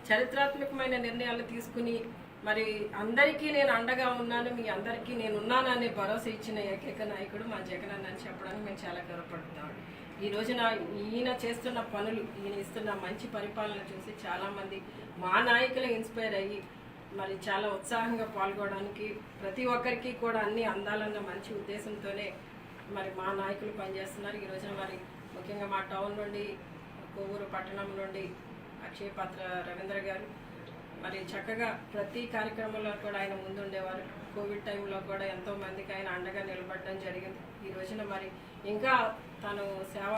చరిత్రాత్మకమైన నిర్ణయాలు తీసుకుని మరి అందరికీ నేను అండగా ఉన్నాను, మీ అందరికీ నేను ఉన్నాననే భరోసా ఇచ్చిన ఏకైక నాయకుడు మా జగనన్న అని చెప్పడానికి మేము చాలా గర్వపడుతున్నాం. ఈ రోజున ఈయన చేస్తున్న పనులు, ఈయన ఇస్తున్న మంచి పరిపాలన చూసి చాలామంది మా నాయకులు ఇన్స్పైర్ అయ్యి మరి చాలా ఉత్సాహంగా పాల్గొనడానికి, ప్రతి ఒక్కరికి కూడా అన్ని అందాలన్న మంచి ఉద్దేశంతోనే మరి మా నాయకులు పనిచేస్తున్నారు. ఈ రోజున మరి ముఖ్యంగా మా టౌన్ నుండి, కొవ్వూరు పట్టణం నుండి అక్షయపాత్ర రవీంద్ర గారు మరి చక్కగా ప్రతి కార్యక్రమంలో కూడా ఆయన ముందుండేవారు. కోవిడ్ టైంలో కూడా ఎంతో మందికి ఆయన అండగా నిలబడడం జరిగింది. ఈ రోజున మరి ఇంకా తను సేవ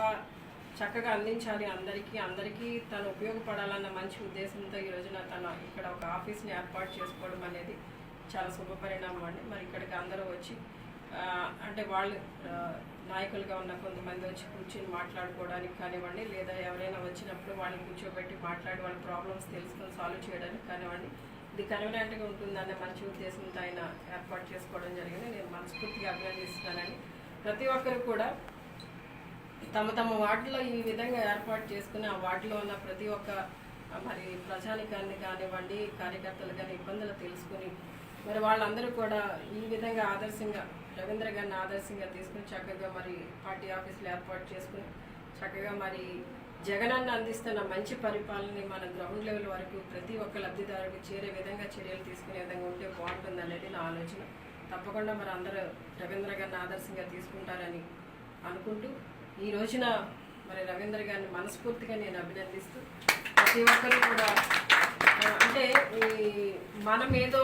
చక్కగా అందించాలి, అందరికీ తను ఉపయోగపడాలన్న మంచి ఉద్దేశంతో ఈ రోజున తను ఇక్కడ ఒక ఆఫీస్ని ఏర్పాటు చేసుకోవడం అనేది చాలా శుభపరిణామం అండి. మరి ఇక్కడికి అందరూ వచ్చి అంటే వాళ్ళు నాయకులుగా ఉన్న కొంతమంది వచ్చి కూర్చొని మాట్లాడుకోవడానికి కానివ్వండి, లేదా ఎవరైనా వచ్చినప్పుడు వాళ్ళని కూర్చోబెట్టి మాట్లాడి వాళ్ళ ప్రాబ్లమ్స్ తెలుసుకొని సాల్వ్ చేయడానికి కానివ్వండి, ఇది కన్వీనియంట్గా ఉంటుందనే మంచి ఉద్దేశంతో ఆయన ఏర్పాటు చేసుకోవడం జరిగింది. నేను మనస్ఫూర్తిగా అభినందిస్తున్నానని. ప్రతి ఒక్కరు కూడా తమ తమ వార్డులో ఈ విధంగా ఏర్పాటు చేసుకుని ఆ వార్డులో ఉన్న ప్రతి ఒక్క మరి ప్రజానికాన్ని కానివ్వండి, కార్యకర్తలు కానీ ఇబ్బందులు తెలుసుకుని మరి వాళ్ళందరూ కూడా ఈ విధంగా ఆదర్శంగా రవీంద్ర గారిని ఆదర్శంగా తీసుకుని చక్కగా మరి పార్టీ ఆఫీసులు ఏర్పాటు చేసుకుని చక్కగా మరి జగనన్న అందిస్తున్న మంచి పరిపాలనని మన గ్రౌండ్ లెవెల్ వరకు ప్రతి ఒక్క లబ్ధిదారుడికి చేరే విధంగా చర్యలు తీసుకునే విధంగా ఉంటే బాగుంటుంది అనేది నా ఆలోచన. తప్పకుండా మరి అందరూ రవీంద్ర గారిని ఆదర్శంగా తీసుకుంటారని అనుకుంటూ ఈ రోజున మరి రవీంద్ర గారిని మనస్ఫూర్తిగా నేను అభినందిస్తూ ప్రతి ఒక్కరు కూడా అంటే మనం ఏదో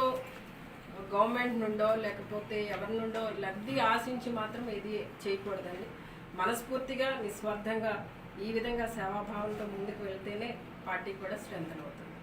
గవర్నమెంట్ నుండో లేకపోతే ఎవరి నుండో లబ్ధి ఆశించి మాత్రం ఇది చేయకూడదండి. మనస్ఫూర్తిగా నిస్వార్థంగా ఈ విధంగా సేవాభావంతో ముందుకు వెళ్తేనే పార్టీ కూడా స్ట్రెంథన్ అవుతుంది.